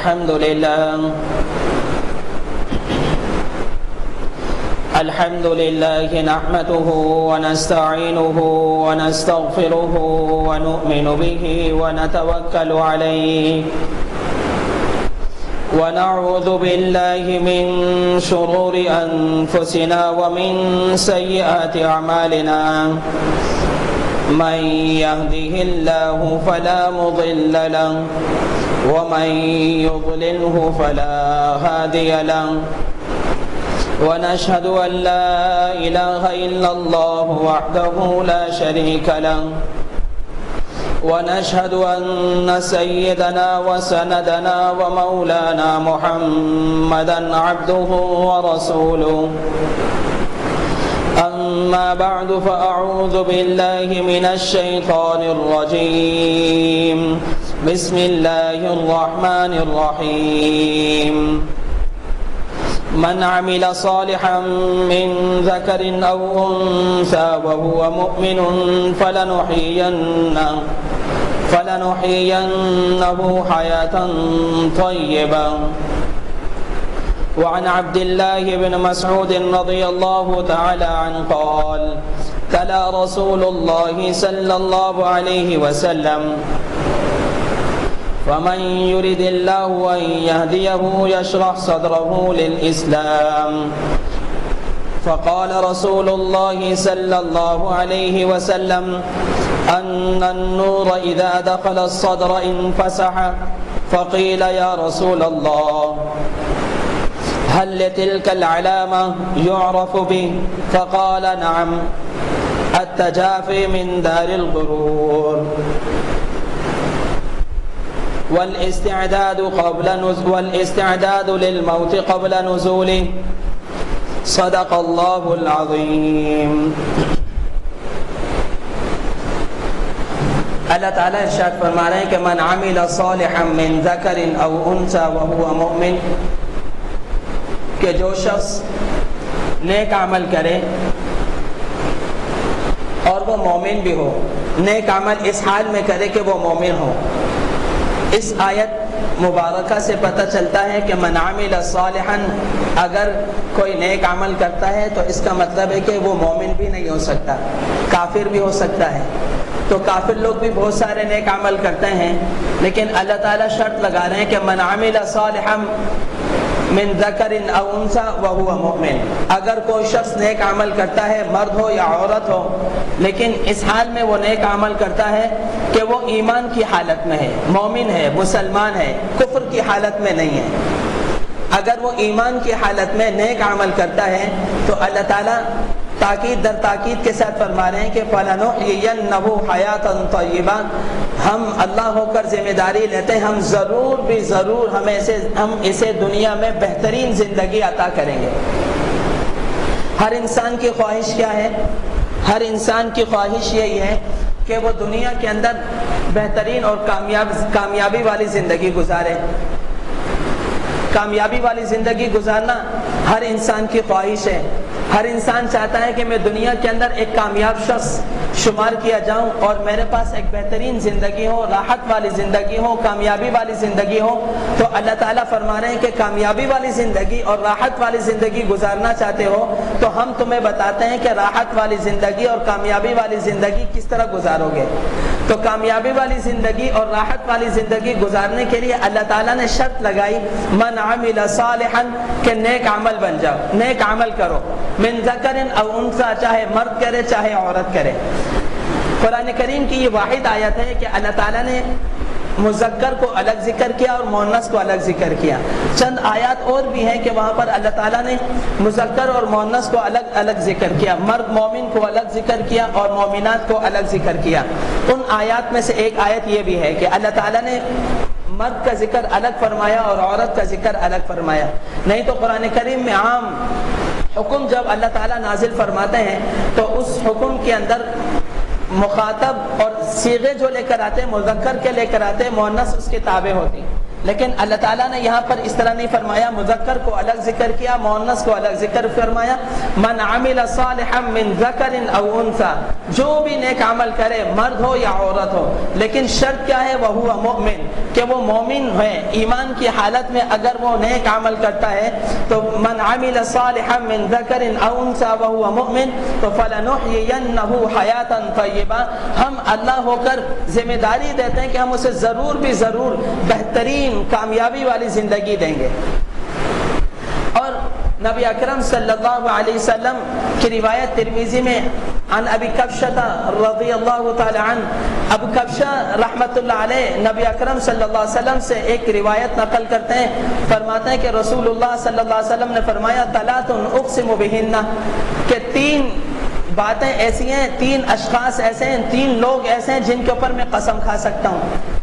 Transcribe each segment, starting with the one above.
الحمد لله نحمده ونستعينه ونستغفره ونؤمن به ونتوكل عليه ونعوذ بالله من شرور أنفسنا ومن سيئات أعمالنا من يهده الله فلا مضل له ومن يضلله فلا هادي له ونشهد أن لا إله إلا الله وحده لا شريك له ونشهد أن سيدنا وسندنا ومولانا محمدا عبده ورسوله أما بعد فأعوذ بالله من الشيطان الرجيم بسم الله الرحمن الرحيم من عمل صالحا من ذكر أو أنثى وهو مؤمن فلنحيينه حياة طيبة. وعن عبد الله بن مسعود رضي الله تعالى عنه قال تلا رسول الله صلى الله عليه وسلم فمن يرد الله أن يهديه يشرح صدره للإسلام. فقال رسول الله صلى الله عليه وسلم أن النور إذا دخل الصدر انفسح. فقيل يا رسول الله هل لتلك العلامة يعرف به؟ فقال نعم التجافي من دار الغرور والاستعداد للموت قبل نزوله. صدق الله العظيم. اللہ تعالیٰ ارشاد فرما رہے ہیں کہ من عمل صالحا من ذکر او انثى وهو مؤمن، کہ جو شخص نیک عمل کرے اور وہ مومن بھی ہو، نیک عمل اس حال میں کرے کہ وہ مومن ہو. اس آیت مبارکہ سے پتہ چلتا ہے کہ من عمل صالحا، اگر کوئی نیک عمل کرتا ہے تو اس کا مطلب ہے کہ وہ مومن بھی نہیں ہو سکتا، کافر بھی ہو سکتا ہے. تو کافر لوگ بھی بہت سارے نیک عمل کرتے ہیں، لیکن اللہ تعالیٰ شرط لگا رہے ہیں کہ من عمل صالحا من ذکر او انثى وهو مؤمن، اگر کوئی شخص نیک عمل کرتا ہے، مرد ہو یا عورت ہو، لیکن اس حال میں وہ نیک عمل کرتا ہے کہ وہ ایمان کی حالت میں ہے، مومن ہے، مسلمان ہے، کفر کی حالت میں نہیں ہے. اگر وہ ایمان کی حالت میں نیک عمل کرتا ہے تو اللہ تعالیٰ تاکید در تاکید کے ساتھ فرما رہے ہیں کہ فَلَنُحْيِيَنَّهُ حَيَاةً طَيِّبَةً، ہم اللہ ہو کر ذمہ داری لیتے ہیں، ہم ضرور ہم اسے دنیا میں بہترین زندگی عطا کریں گے. ہر انسان کی خواہش کیا ہے؟ ہر انسان کی خواہش یہی ہے کہ وہ دنیا کے اندر بہترین اور کامیابی والی زندگی گزارے. کامیابی والی زندگی گزارنا ہر انسان کی خواہش ہے. ہر انسان چاہتا ہے کہ میں دنیا کے اندر ایک کامیاب شخص شمار کیا جاؤں اور میرے پاس ایک بہترین زندگی ہو، راحت والی زندگی ہو، کامیابی والی زندگی ہو. تو اللہ تعالیٰ فرما رہے ہیں کہ کامیابی والی زندگی اور راحت والی زندگی گزارنا چاہتے ہو تو ہم تمہیں بتاتے ہیں کہ راحت والی زندگی اور کامیابی والی زندگی کس طرح گزارو گے. تو کامیابی والی زندگی اور راحت والی زندگی گزارنے کے لیے اللہ تعالیٰ نے شرط لگائی من عمل صالحا، کہ نیک عمل بن جاؤ، نیک عمل کرو، من ذکر او انثى، چاہے مرد کرے چاہے عورت کرے. قرآن کریم کی یہ واحد آیت ہے کہ اللہ تعالیٰ نے مذکر کو الگ ذکر کیا اور مؤنث کو الگ ذکر کیا. چند آیات اور بھی ہیں کہ وہاں پر اللہ تعالیٰ نے مذکر اور مؤنث کو الگ الگ ذکر کیا، مرد مومن کو الگ ذکر کیا اور مومنات کو الگ ذکر کیا. ان آیات میں سے ایک آیت یہ بھی ہے کہ اللہ تعالیٰ نے مرد کا ذکر الگ فرمایا اور عورت کا ذکر الگ فرمایا. نہیں تو قرآن کریم میں عام حکم جب اللہ تعالیٰ نازل فرماتے ہیں تو اس حکم کے اندر مخاطب اور صیغے جو لے کر آتے ہیں مذکر کے لے کر آتے ہیں، مؤنث اس کے تابع ہوتی. لیکن اللہ تعالیٰ نے یہاں پر اس طرح نہیں فرمایا، مذکر کو الگ ذکر کیا، مؤنث کو الگ ذکر فرمایا۔ من عمل صالحا من ذکر او انثى، جو بھی نیک عمل کرے مرد ہو یا عورت ہو، لیکن شرط کیا ہے؟ وہو مؤمن، کہ وہ مومن ہے، ایمان کی حالت میں اگر وہ نیک عمل کرتا ہے تو من عمل صالحا من ذکر او انثى وهو مؤمن تو فلنحيينه حیاتا طیبہ، ہم اللہ ہو کر ذمہ داری دیتے ہیں کہ ہم اسے ضرور بھی ضرور بہترین کامیابی والی زندگی دیں گے۔ اور نبی اکرم صلی اللہ علیہ وسلم کی روایت ترمذی میں عن ابی کبشہ رضی اللہ تعالی عنہ، ابو کبشہ رحمۃ اللہ علیہ نبی اکرم صلی اللہ علیہ وسلم سے ایک روایت نقل کرتے ہیں، فرماتے ہیں کہ رسول اللہ صلی اللہ علیہ وسلم نے فرمایا ثلاث اقسم بہن، کہ تین باتیں ایسی ہیں، تین اشخاص ایسے ہیں، تین لوگ ایسے ہیں جن کے اوپر میں قسم کھا سکتا ہوں۔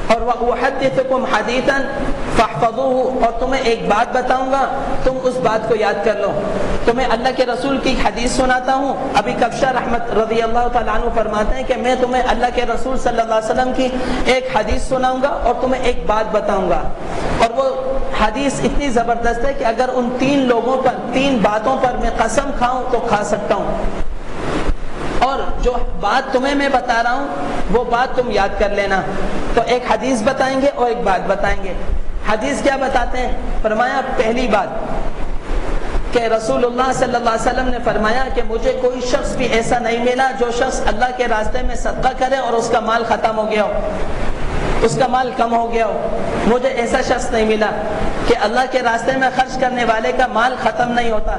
اور وَأُحَدِّثُكُمْ حَدِيثًا فَاحْفَظُوهُ، اور تمہیں ایک بات بتاؤں گا تم اس بات کو یاد کر لو۔ تمہیں اللہ کے رسول کی حدیث سناتا ہوں۔ ابی کبشہ رحمت رضی اللہ تعالیٰ عنہ فرماتے ہیں کہ میں تمہیں اللہ کے رسول صلی اللہ علیہ وسلم کی ایک حدیث سناؤں گا اور تمہیں ایک بات بتاؤں گا، اور وہ حدیث اتنی زبردست ہے کہ اگر ان تین لوگوں پر، تین باتوں پر میں قسم کھاؤں تو کھا سکتا ہوں، اور جو بات تمہیں میں بتا رہا ہوں وہ بات تم یاد کر لینا۔ تو ایک حدیث بتائیں گے اور ایک بات بتائیں گے۔ حدیث کیا بتاتے ہیں؟ فرمایا پہلی بات کہ رسول اللہ صلی اللہ علیہ وسلم نے فرمایا کہ مجھے کوئی شخص بھی ایسا نہیں ملا جو شخص اللہ کے راستے میں صدقہ کرے اور اس کا مال ختم ہو گیا ہو، اس کا مال کم ہو گیا ہو۔ مجھے ایسا شخص نہیں ملا کہ اللہ کے راستے میں خرچ کرنے والے کا مال ختم نہیں ہوتا۔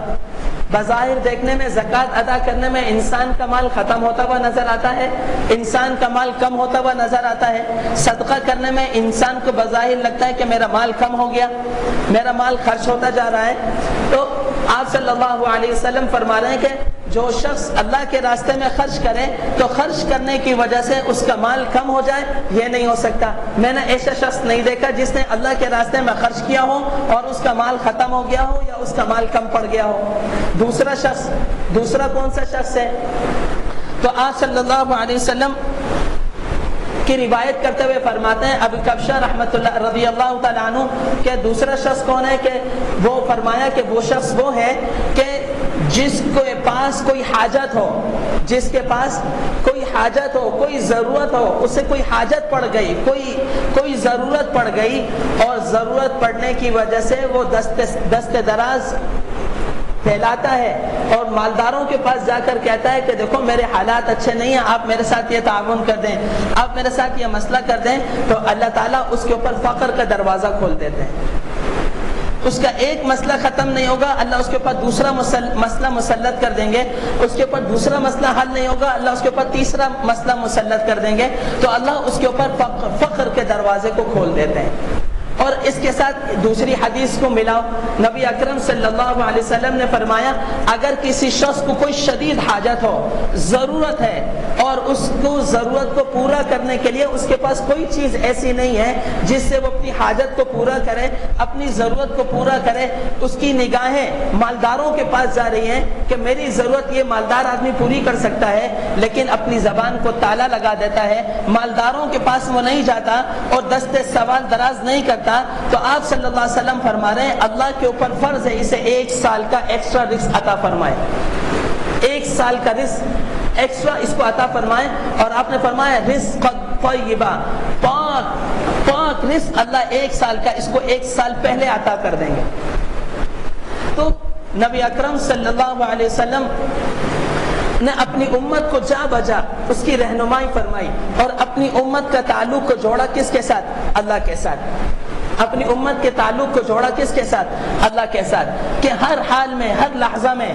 بظاہر دیکھنے میں زکوٰۃ ادا کرنے میں انسان کا مال ختم ہوتا ہوا نظر آتا ہے، انسان کا مال کم ہوتا ہوا نظر آتا ہے۔ صدقہ کرنے میں انسان کو بظاہر لگتا ہے کہ میرا مال کم ہو گیا، میرا مال خرچ ہوتا جا رہا ہے۔ تو آپ صلی اللہ علیہ وسلم فرما رہے ہیں کہ جو شخص اللہ کے راستے میں خرچ کرے تو خرچ کرنے کی وجہ سے اس کا مال کم ہو جائے، یہ نہیں ہو سکتا۔ میں نے ایسا شخص نہیں دیکھا جس نے اللہ کے راستے میں خرچ کیا ہو اور اس کا مال ختم ہو گیا ہو یا اس کا مال کم پڑ گیا ہو۔ دوسرا شخص، دوسرا کون سا شخص ہے؟ تو آپ صلی اللہ علیہ وسلم کی روایت کرتے ہوئے فرماتے ہیں ابو کبشہ رحمۃ اللہ رضی اللہ تعالیٰ عنہ کہ دوسرا شخص کون ہے؟ کہ وہ فرمایا کہ وہ شخص وہ ہے کہ جس کے پاس کوئی حاجت ہو، جس کے پاس کوئی حاجت ہو، کوئی ضرورت ہو، اسے کوئی حاجت پڑ گئی، کوئی ضرورت پڑ گئی، اور ضرورت پڑنے کی وجہ سے وہ دست دراز پھیلاتا ہے اور مالداروں کے پاس جا کر کہتا ہے کہ دیکھو میرے حالات اچھے نہیں ہیں، آپ میرے ساتھ یہ تعاون کر دیں، آپ میرے ساتھ یہ مسئلہ کر دیں، تو اللہ تعالیٰ اس کے اوپر فقر کا دروازہ کھول دیتے ہیں۔ اس کا ایک مسئلہ ختم نہیں ہوگا، اللہ اس کے اوپر دوسرا مسئلہ مسلط کر دیں گے، اس کے اوپر دوسرا مسئلہ حل نہیں ہوگا، اللہ اس کے اوپر تیسرا مسئلہ مسلط کر دیں گے، تو اللہ اس کے اوپر فقر کے دروازے کو کھول دیتے ہیں۔ اور اس کے ساتھ دوسری حدیث کو ملاؤ، نبی اکرم صلی اللہ علیہ وسلم نے فرمایا اگر کسی شخص کو کوئی شدید حاجت ہو، ضرورت ہے، اور اس کو ضرورت کو پورا کرنے کے لیے اس کے پاس کوئی چیز ایسی نہیں ہے جس سے وہ اپنی حاجت کو پورا کرے، اپنی ضرورت کو پورا کرے، اس کی نگاہیں مالداروں کے پاس جا رہی ہیں کہ میری ضرورت یہ مالدار آدمی پوری کر سکتا ہے، لیکن اپنی زبان کو تالا لگا دیتا ہے، مالداروں کے پاس وہ نہیں جاتا اور دستے سوال دراز نہیں کرتا، تو آپ صلی اللہ علیہ وسلم فرما رہے ہیں اللہ کے اوپر فرض ہے اسے 1 سال کا ایکسٹرا رزق عطا فرمائے، 1 سال کا رزق ایکسٹرا اس کو عطا فرمائے۔ اور آپ نے فرمایا رزق طیبہ، پاک رزق اللہ 1 سال کا اس کو 1 سال پہلے عطا کر دیں گے۔ تو نبی اکرم صلی اللہ علیہ وسلم نے اپنی امت کو جا بجا اس کی رہنمائی فرمائی اور اپنی امت کا تعلق کو جوڑا کس کے ساتھ؟ اللہ کے ساتھ۔ اپنی امت کے تعلق کو جوڑا کس کے ساتھ؟ اللہ کے ساتھ، کہ ہر حال میں، ہر لحظہ میں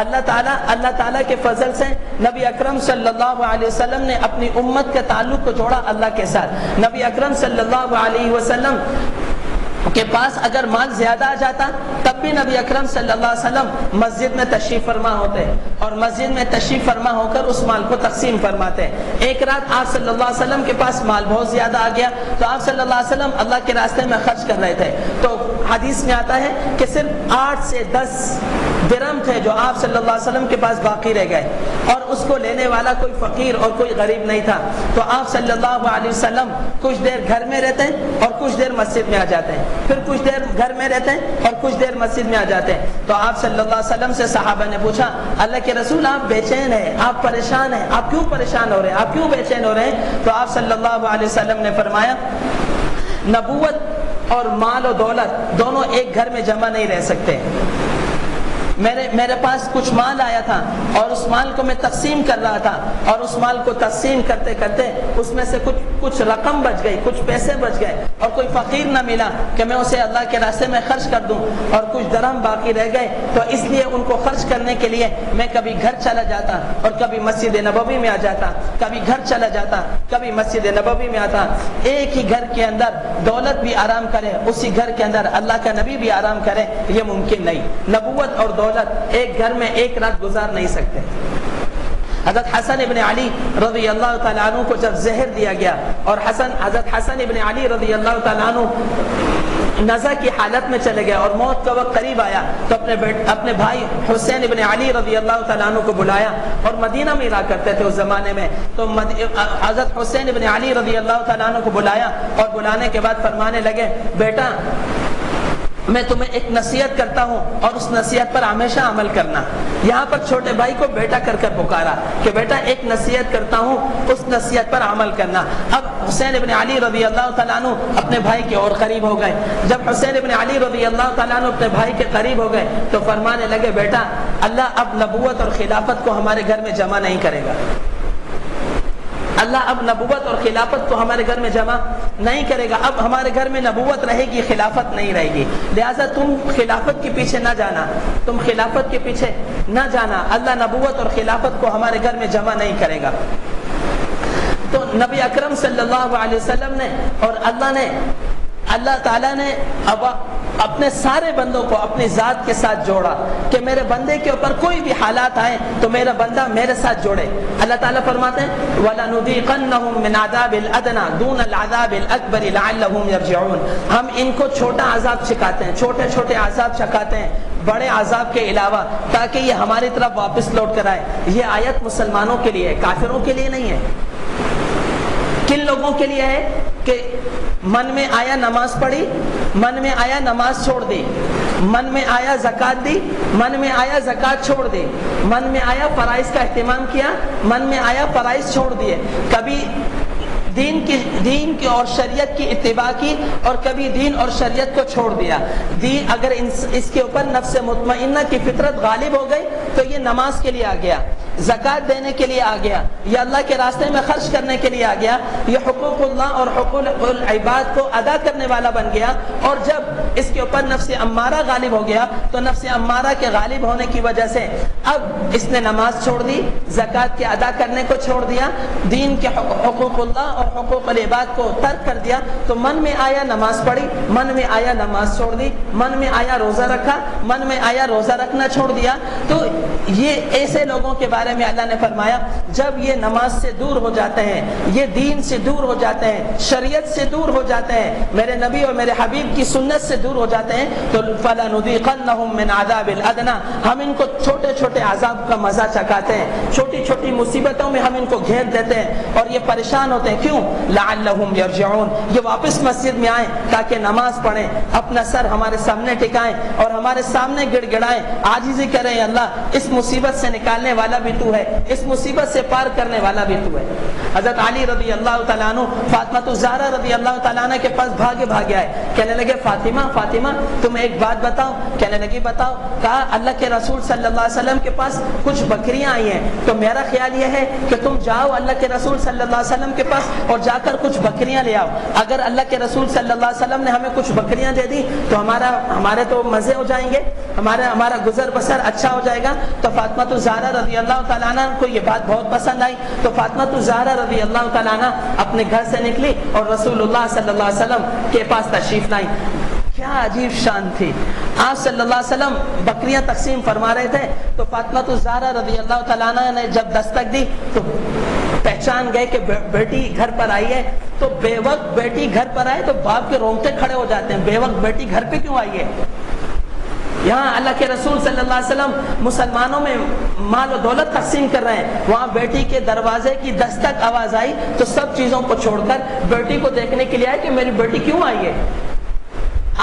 اللہ تعالیٰ کے فضل سے نبی اکرم صلی اللہ علیہ وسلم نے اپنی امت کے تعلق کو جوڑا اللہ کے ساتھ۔ نبی اکرم صلی اللہ علیہ وسلم کے پاس اگر مال زیادہ آ جاتا تب بھی نبی اکرم صلی اللہ علیہ وسلم مسجد میں تشریف فرما ہوتے اور مسجد میں تشریف فرما ہو کر اس مال کو تقسیم فرماتے۔ ایک رات آپ صلی اللہ علیہ وسلم کے پاس مال بہت زیادہ آ گیا تو آپ صلی اللہ علیہ وسلم اللہ کے راستے میں خرچ کر رہے تھے، تو حدیث میں آتا ہے کہ صرف 8 سے 10 درہم تھے جو آپ صلی اللہ علیہ وسلم کے پاس باقی رہ گئے، اور اس کو لینے والا کوئی فقیر اور کوئی غریب نہیں تھا. تو آپ صلی اللہ علیہ وسلم کچھ دیر گھر میں رہتے ہیں اور کچھ دیر مسجد میں آ جاتے ہیں، پھر کچھ دیر گھر میں رہتے ہیں اور کچھ دیر مسجد میں آ جاتے ہیں. تو آپ صلی اللہ علیہ وسلم سے صحابہ نے پوچھا، اللہ کے رسول آپ بے چین ہیں، آپ پریشان ہیں، آپ کیوں پریشان ہو رہے ہیں، آپ کیوں بے چین ہو رہے ہیں؟ تو آپ صلی اللہ علیہ وسلم نے فرمایا، نبوت اور مال و دولت دونوں ایک گھر میں جمع نہیں رہ سکتے. میرے پاس کچھ مال آیا تھا اور اس مال کو میں تقسیم کر رہا تھا، اور اس مال کو تقسیم کرتے کرتے اس میں سے کچھ رقم بچ گئی، کچھ پیسے بچ گئے، اور کوئی فقیر نہ ملا کہ میں اسے اللہ کے راستے میں خرچ کر دوں، اور کچھ درہم باقی رہ گئے. تو اس لیے ان کو خرچ کرنے کے لیے میں کبھی گھر چلا جاتا اور کبھی مسجد نبوی میں آ جاتا، کبھی گھر چلا جاتا کبھی مسجد نبوی میں آتا. ایک ہی گھر کے اندر دولت بھی آرام کرے، اسی گھر کے اندر اللہ کا نبی بھی آرام کرے، یہ ممکن نہیں. نبوت اور دولت ایک گھر میں ایک رات گزار نہیں سکتے. حضرت حسن ابن علی رضی اللہ تعالیٰ عنہ کو جب زہر دیا گیا اور حضرت حسن ابن علی رضی اللہ تعالیٰ عنہ نزع کی حالت میں چلے گئے اور موت کا وقت قریب آیا، تو اپنے بھائی حسین ابن علی رضی اللہ تعالیٰ عنہ کو بلایا، اور مدینہ میں رہا کرتے تھے اس زمانے میں. تو حضرت حسین ابن علی رضی اللہ تعالیٰ عنہ کو بلایا، اور بلانے کے بعد فرمانے لگے، بیٹا میں تمہیں ایک نصیحت کرتا ہوں اور اس نصیحت پر ہمیشہ عمل کرنا. یہاں پر چھوٹے بھائی کو بیٹا کر کر پکارا کہ بیٹا ایک نصیحت کرتا ہوں، اس نصیحت پر عمل کرنا. اب حسین ابن علی رضی اللہ تعالیٰ عنہ اپنے بھائی کے اور قریب ہو گئے. جب حسین ابن علی رضی اللہ تعالیٰ عنہ اپنے بھائی کے قریب ہو گئے تو فرمانے لگے، بیٹا اللہ اب نبوت اور خلافت کو ہمارے گھر میں جمع نہیں کرے گا. اللہ اب نبوت اور خلافت کو ہمارے گھر میں جمع نہیں کرے گا. اب ہمارے گھر میں نبوت رہے گی، خلافت نہیں رہے گی. لہٰذا تم خلافت کے پیچھے نہ جانا، تم خلافت کے پیچھے نہ جانا. اللہ نبوت اور خلافت کو ہمارے گھر میں جمع نہیں کرے گا. تو نبی اکرم صلی اللہ علیہ وسلم نے اور اللہ تعالیٰ نے اب اپنے سارے بندوں کو اپنی ذات کے ساتھ جوڑا کہ میرے بندے کے اوپر کوئی بھی حالات آئیں تو میرا بندہ میرے ساتھ جوڑے. اللہ تعالیٰ فرماتے ہیں وَلَنُذِيقَنَّهُمْ مِنْ عَذَابِ الْأَدْنَى دُونَ الْعَذَابِ الْأَكْبَرِ لَعَلَّهُمْ يَرْجِعُونَ. ہم ان کو چھوٹا عذاب سکھاتے ہیں، چھوٹے چھوٹے عذاب سکھاتے ہیں بڑے عذاب کے علاوہ، تاکہ یہ ہماری طرف واپس لوٹ کر آئے. یہ آیت مسلمانوں کے لیے ہے، کافروں کے لیے نہیں ہے. کن لوگوں کے لیے ہے کہ من میں آیا نماز پڑھی، من میں آیا نماز چھوڑ دی، من میں آیا زکوٰۃ دی، من میں آیا زکوٰۃ چھوڑ دی، من میں آیا فرائض کا اہتمام کیا، من میں آیا فرائض چھوڑ دیے، کبھی دین کی اور شریعت کی اتباع کی اور کبھی دین اور شریعت کو چھوڑ دیا. دین اگر اس کے اوپر نفس مطمئنہ کی فطرت غالب ہو گئی تو یہ نماز کے لیے آ گیا، زکوٰۃ دینے کے لیے آ گیا، یہ اللہ کے راستے میں خرچ کرنے کے لیے آ گیا، یہ حقوق اللہ اور حقوق العباد کو ادا کرنے والا بن گیا. اور جب اس کے اوپر نفس امارہ غالب ہو گیا تو نفس امارہ کے غالب ہونے کی وجہ سے اب اس نے نماز چھوڑ دی، زکوٰۃ کے ادا کرنے کو چھوڑ دیا، دین کے حقوق اللہ اور حقوق العباد کو ترک کر دیا. تو من میں آیا نماز پڑھی، من میں آیا نماز چھوڑ دی، من میں آیا روزہ رکھا، من میں آیا روزہ رکھنا چھوڑ دیا. تو یہ ایسے لوگوں کے بارے میں اللہ نے فرمایا جب یہ نماز سے دور ہو جاتے ہیں، یہ دین سے دور ہو جاتے ہیں، شریعت سے دور ہو جاتے ہیں، میرے نبی اور میرے حبیب کی سنت سے دور ہو جاتے ہیں، تو فَلَنُذِيقَنَّهُمْ مِنْ عَذَابِ الْأَدْنَى ہم ان کو چھوٹے چھوٹے عذاب کا مزہ چکھاتے ہیں، چھوٹی چھوٹی مصیبتوں میں ہم ان کو گھیر دیتے ہیں اور یہ پریشان ہوتے ہیں. کیوں؟ لَعَلَّهُمْ يَرْجِعُونَ یہ واپس مسجد میں آئیں تاکہ نماز پڑھیں، اپنا سر ہمارے سامنے ٹکائیں اور ہمارے سامنے گڑ گڑائیں، عاجزی کریں، اللہ اس مصیبت سے نکالنے والا بھی تو ہے، اس مصیبت سے پار کرنے والا بھی تو ہے. حضرت علی رضی اللہ تعالیٰ عنہ فاطمہ الزہرا رضی اللہ تعالیٰ عنہ کے پاس بھاگے آئے، کہنے لگے فاطمہ تمہیں ایک بات بتاؤ. کہنے لگی بتاؤ. کہا اللہ کے رسول صلی اللہ علیہ وسلم کے پاس کچھ بکریاں آئی ہیں، تو میرا خیال یہ ہے کہ تم جاؤ اللہ کے رسول صلی اللہ علیہ وسلم کے پاس اور جا کر کچھ بکریاں لے آؤ. اگر اللہ کے رسول صلی اللہ علیہ وسلم نے ہمیں کچھ بکریاں دے دی تو ہمارے تو مزے ہو جائیں گے، ہمارا گزر بسر اچھا ہو جائے گا. تو فاطمہ الزہرا رضی اللہ تعالیٰ عنہ کو یہ بات بہت پسند آئی. تو فاطمہ الزہرا رضی اللہ تعالیٰ عنہ اپنے گھر سے نکلی اور رسول اللہ صلی اللہ علیہ وسلم کے پاس تشریف لائی. کیا عجیب شان تھی. آپ صلی اللہ علیہ وسلم بکریاں تقسیم فرما رہے تھے تو فاطمہ الزہرا رضی اللہ تعالیٰ عنہ نے جب دستک دی تو پہچان گئے کہ بیٹی گھر پر آئی ہے، تو بے وقت بیٹی گھر پر آئے تو باپ کے رونگٹے کھڑے ہو جاتے ہیں، بے وقت بیٹی گھر پہ کیوں آئی ہے؟ یہاں اللہ کے رسول صلی اللہ علیہ وسلم مسلمانوں میں مال و دولت تقسیم کر رہے ہیں، وہاں بیٹی کے دروازے کی دستک آواز آئی تو سب چیزوں کو چھوڑ کر بیٹی کو دیکھنے کے لیے آئے کہ میری بیٹی کیوں آئی ہے۔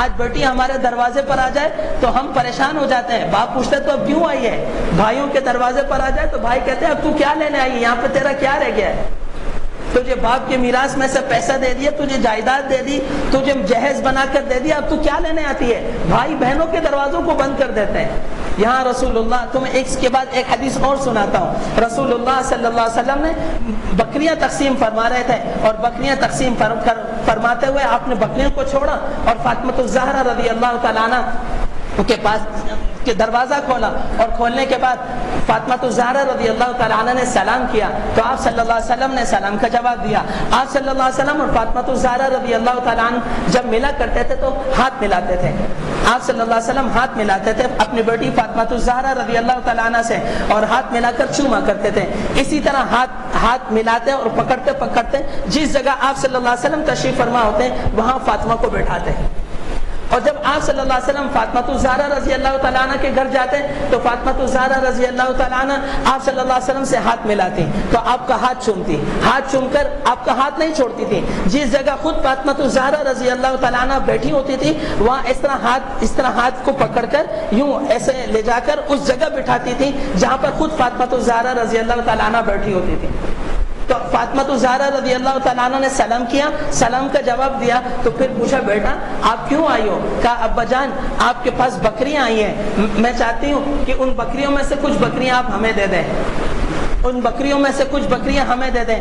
آج بیٹی ہمارے دروازے پر آ جائے تو ہم پریشان ہو جاتے ہیں، باپ پوچھتے تو اب کیوں آئی ہے؟ بھائیوں کے دروازے پر آ جائے تو بھائی کہتے ہیں اب تو کیا لینے آئی ہے، یہاں پہ تیرا کیا رہ گیا ہے؟ تجھے باپ کے میراث میں سے پیسہ دے دیا، تجھے جائیداد دے دی، تجھے جہیز بنا کر دے دیا، اب تو کیا لینے آتی ہے؟ بھائی بہنوں کے دروازوں کو بند کر دیتے ہیں۔ یہاں رسول اللہ، تمہیں ایک کے بعد ایک حدیث اور سناتا ہوں، رسول اللہ صلی اللہ علیہ وسلم نے بکریاں تقسیم فرما رہے تھے، اور بکریاں تقسیم فرماتے ہوئے آپ نے بکریوں کو چھوڑا اور فاطمہ الزہرا رضی اللہ تعالیٰ عنہ کے پاس کہ دروازہ کھولا، اور کھولنے کے بعد فاطمہ الزہرا رضی اللہ تعالیٰ عنہ نے سلام کیا تو آپ صلی اللہ علیہ وسلم نے سلام کا جواب دیا۔ آپ صلی اللہ علیہ وسلم اور فاطمہ الزہرا رضی اللہ تعالیٰ عنہ جب ملا کرتے تھے تو ہاتھ ملاتے تھے، آپ صلی اللہ علیہ وسلم ہاتھ ملاتے تھے اپنی بیٹی فاطمہ الزہرا رضی اللہ تعالیٰ عنہ سے، اور ہاتھ ملا کر چوما کرتے تھے۔ اسی طرح ہاتھ ملاتے اور پکڑتے پکڑتے جس جگہ آپ صلی اللہ علیہ وسلم تشریف فرما ہوتے ہیں وہاں فاطمہ کو بیٹھاتے ہیں، اور جب آپ صلی اللہ علیہ وسلم فاطمہ الزہرا رضی اللہ تعالیٰ عنہ کے گھر جاتے ہیں تو فاطمہ الزہرا رضی اللہ تعالیٰ عنہ آپ صلی اللہ علیہ وسلم سے ہاتھ ملاتی تو آپ کا ہاتھ چومتی، ہاتھ چوم کر آپ کا ہاتھ نہیں چھوڑتی تھی، جس جگہ خود فاطمہ الزہرا رضی اللہ تعالیٰ عنہ بیٹھی ہوتی تھی وہاں اس طرح ہاتھ کو پکڑ کر یوں ایسے لے جا کر اس جگہ بٹھاتی تھی جہاں پر خود فاطمہ الزہرا رضی اللہ تعالیٰ عنہ بیٹھی ہوتی تھی۔ تو فاطمہ الزہرا رضی اللہ تعالیٰ عنہ نے سلام کیا، سلام کا جواب دیا تو پھر پوچھا بیٹا آپ کیوں آئی ہو؟ کہا ابا جان آپ کے پاس بکریاں آئی ہیں، میں چاہتی ہوں کہ ان بکریوں میں سے کچھ بکریاں آپ ہمیں دے دیں، ان بکریوں میں سے کچھ بکریاں ہمیں دے دیں۔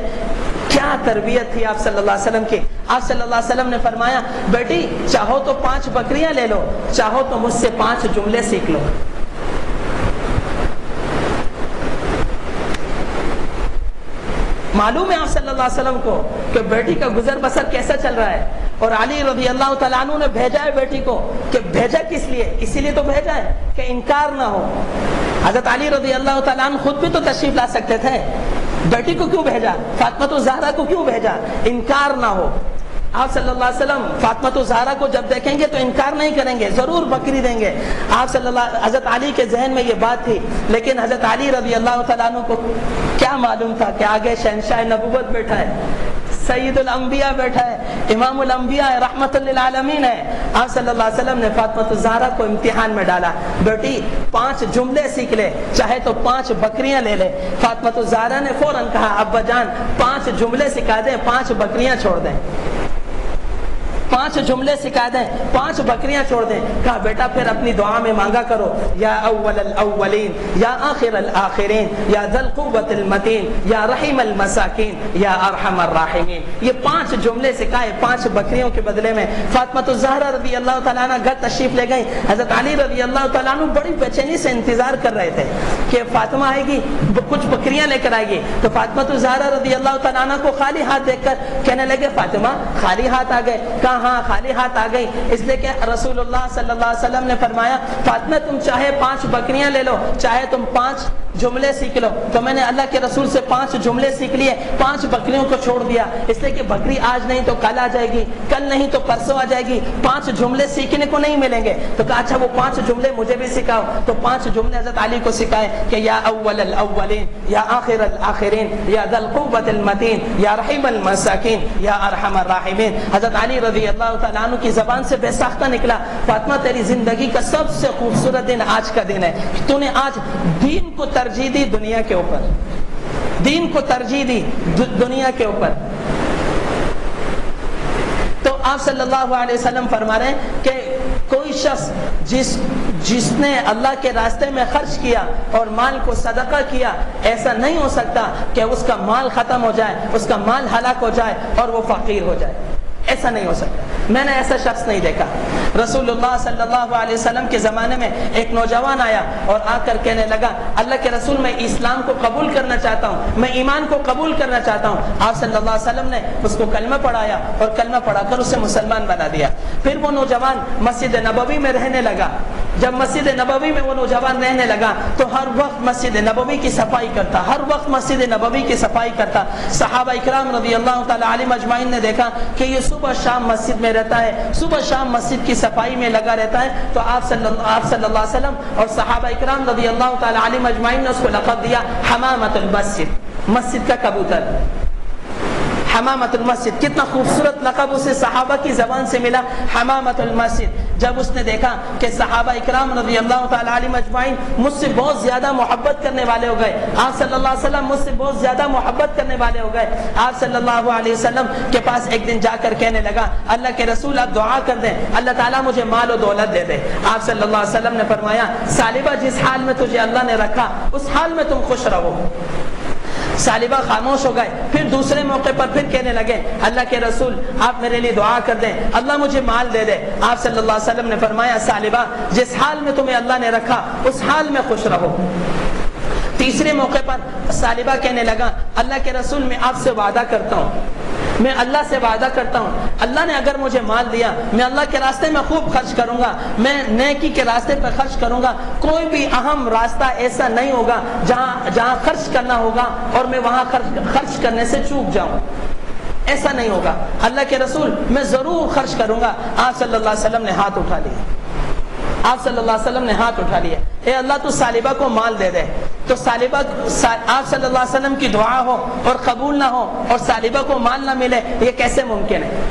کیا تربیت تھی آپ صلی اللہ علیہ وسلم کی۔ آپ صلی اللہ علیہ وسلم نے فرمایا بیٹی چاہو تو 5 بکریاں لے لو، چاہو تو مجھ سے 5 جملے سیکھ لو۔ معلوم ہے آپ صلی اللہ علیہ وسلم کو کہ بیٹی کا گزر بسر کیسا چل رہا ہے، اور علی رضی اللہ تعالیٰ عنہ نے بھیجا ہے بیٹی کو، کہ بھیجا کس لیے؟ اسی لیے تو بھیجا ہے کہ انکار نہ ہو۔ حضرت علی رضی اللہ تعالیٰ عنہ خود بھی تو تشریف لا سکتے تھے، بیٹی کو کیوں بھیجا؟ فاطمہ الزہرا کو کیوں بھیجا؟ انکار نہ ہو۔ آپ صلی اللہ علیہ وسلم فاطمہ الزہرا کو جب دیکھیں گے تو انکار نہیں کریں گے، ضرور بکری دیں گے۔ آپ صلی اللہ حضرت علی کے ذہن میں یہ بات تھی، لیکن حضرت علی رضی اللہ تعالیٰ عنہ کو کیا معلوم تھا کہ آگے شہنشاہ نبوت بیٹھا ہے، سید الانبیاء بیٹھا ہے، امام الانبیاء ہے، رحمت للعالمین ہے۔ آپ صلی اللہ علیہ وسلم نے فاطمہ الزہرا کو امتحان میں ڈالا، بیٹی 5 جملے سیکھ لے، چاہے تو 5 بکریاں لے لے۔ فاطمہ الزہرا نے فوراً کہا ابا جان 5 جملے سکھا دیں، 5 بکریاں چھوڑ دیں، 5 جملے سکھا دیں، 5 بکریاں چھوڑ دیں۔ کہا بیٹا پھر اپنی دعا میں مانگا کرو یا اول الاولین یا آخر الاخرین یا ذی القوۃ المتین یا رحیم المساکین یا ارحم الراحمین۔ یہ 5 جملے سکھائے 5 بکریوں کے بدلے میں۔ فاطمہ الزہرا رضی اللہ تعالیٰ عنہ گھر تشریف لے گئی، حضرت علی رضی اللہ تعالیٰ عنہ بڑی بے چینی سے انتظار کر رہے تھے کہ فاطمہ آئے گی، کچھ بکریاں لے کر آئے گی۔ تو فاطمہ الزہرا رضی اللہ تعالیٰ عنہ کو خالی ہاتھ دیکھ کر کہنے لگے فاطمہ خالی ہاتھ آ گئے؟ کہا ہاں خالی ہاتھ آ گئی، اس لیے کہ رسول اللہ صلی اللہ علیہ وسلم نے فرمایا فاطمہ تم چاہے 5 بکریاں لے لو، چاہے تم 5 جملے سیکھ لو۔ تو میں نے اللہ کے رسول سے 5 جملے سیکھ لیے، 5 بکریوں کو چھوڑ دیا، اس لیے کہ بکری آج نہیں تو کل آ جائے گی، کل نہیں تو پرسوں آ جائے گی، 5 جملے سیکھنے کو نہیں ملیں گے۔ تو کہا اچھا وہ 5 جملے مجھے بھی سکھاؤ۔ تو 5 جملے حضرت علی کو سکھائے کہ یا اول الاولین یا آخر الاخرین یا ذی القوۃ المتین یا رحیم المساکین یا ارحم الراحمین۔ حضرت علی رضی اللہ تعالیٰ عنہ کی زبان سے بے ساختہ نکلا فاطمہ تیری زندگی کا سب سے خوبصورت دن آج کا دن ہے، تو نے آج دین کو ترجیح دی دنیا کے اوپر، دین کو ترجیح دی دنیا کے اوپر۔ تو آپ صلی اللہ علیہ وسلم فرما رہے ہیں کہ کوئی شخص جس نے اللہ کے راستے میں خرچ کیا اور مال کو صدقہ کیا، ایسا نہیں ہو سکتا کہ اس کا مال ختم ہو جائے، اس کا مال ہلاک ہو جائے اور وہ فقیر ہو جائے، ایسا نہیں ہو سکتا۔ میں نے ایسا شخص نہیں دیکھا۔ رسول اللہ صلی اللہ علیہ وسلم کے زمانے میں ایک نوجوان آیا اور آ کر کہنے لگا اللہ کے رسول میں اسلام کو قبول کرنا چاہتا ہوں، میں ایمان کو قبول کرنا چاہتا ہوں۔ آپ صلی اللہ علیہ وسلم نے اس کو کلمہ پڑھایا اور کلمہ پڑھا کر اسے مسلمان بنا دیا۔ پھر وہ نوجوان مسجد نبوی میں رہنے لگا، جب مسجد نبوی میں وہ نوجوان رہنے لگا تو ہر وقت مسجد نبوی کی صفائی کرتا، ہر وقت مسجد نبوی کی صفائی کرتا۔ صحابہ اکرام رضی اللہ تعالی علیہ مجمعین نے دیکھا کہ یہ صبح شام مسجد میں رہتا ہے، صبح شام مسجد کی صفائی میں لگا رہتا ہے، تو آپ صلی اللہ علیہ وسلم اور صحابہ اکرام رضی اللہ تعالی علیہ مجمعین نے اس کو لقب دیا حمامۃ المسجد، مسجد کا کبوتر، حمامۃ المسجد۔ کتنا خوبصورت لقب اسے صحابہ کی زبان سے ملا، حمامۃ المسجد۔ جب اس نے دیکھا کہ صحابہ اکرام رضی اللہ تعالی علیہ مجمعین مجھ سے بہت زیادہ محبت کرنے والے ہو گئے، آپ صلی اللہ علیہ وسلم مجھ سے بہت زیادہ محبت کرنے والے ہو گئے، آپ صلی اللہ علیہ وسلم کے پاس ایک دن جا کر کہنے لگا اللہ کے رسول آپ دعا کر دیں اللہ تعالیٰ مجھے مال و دولت دے دے۔ آپ صلی اللہ علیہ وسلم نے فرمایا ثعلبہ جس حال میں تجھے اللہ نے رکھا اس حال میں تم خوش رہو۔ ثعلبہ خاموش ہو گئے، پھر دوسرے موقع پر پھر کہنے لگے اللہ کے رسول آپ میرے لیے دعا کر دیں اللہ مجھے مال دے دے۔ آپ صلی اللہ علیہ وسلم نے فرمایا ثعلبہ جس حال میں تمہیں اللہ نے رکھا اس حال میں خوش رہو۔ تیسرے موقع پر ثعلبہ کہنے لگا اللہ کے رسول میں آپ سے وعدہ کرتا ہوں، میں اللہ سے وعدہ کرتا ہوں اللہ نے اگر مجھے مال دیا میں اللہ کے راستے میں خوب خرچ کروں گا، میں نیکی کے راستے پر خرچ کروں گا، کوئی بھی اہم راستہ ایسا نہیں ہوگا جہاں خرچ کرنا ہوگا اور میں وہاں خرچ کرنے سے چوک جاؤں، ایسا نہیں ہوگا، اللہ کے رسول میں ضرور خرچ کروں گا۔ آپ صلی اللہ علیہ وسلم نے ہاتھ اٹھا لیا، آپ صلی اللہ علیہ وسلم نے ہاتھ اٹھا لیا، اے اللہ تو ثعلبہ کو مال دے دے۔ تو ثعلبہ آپ صلی اللہ علیہ وسلم کی دعا ہو اور قبول نہ ہو اور ثعلبہ کو مال نہ ملے، یہ کیسے ممکن ہے؟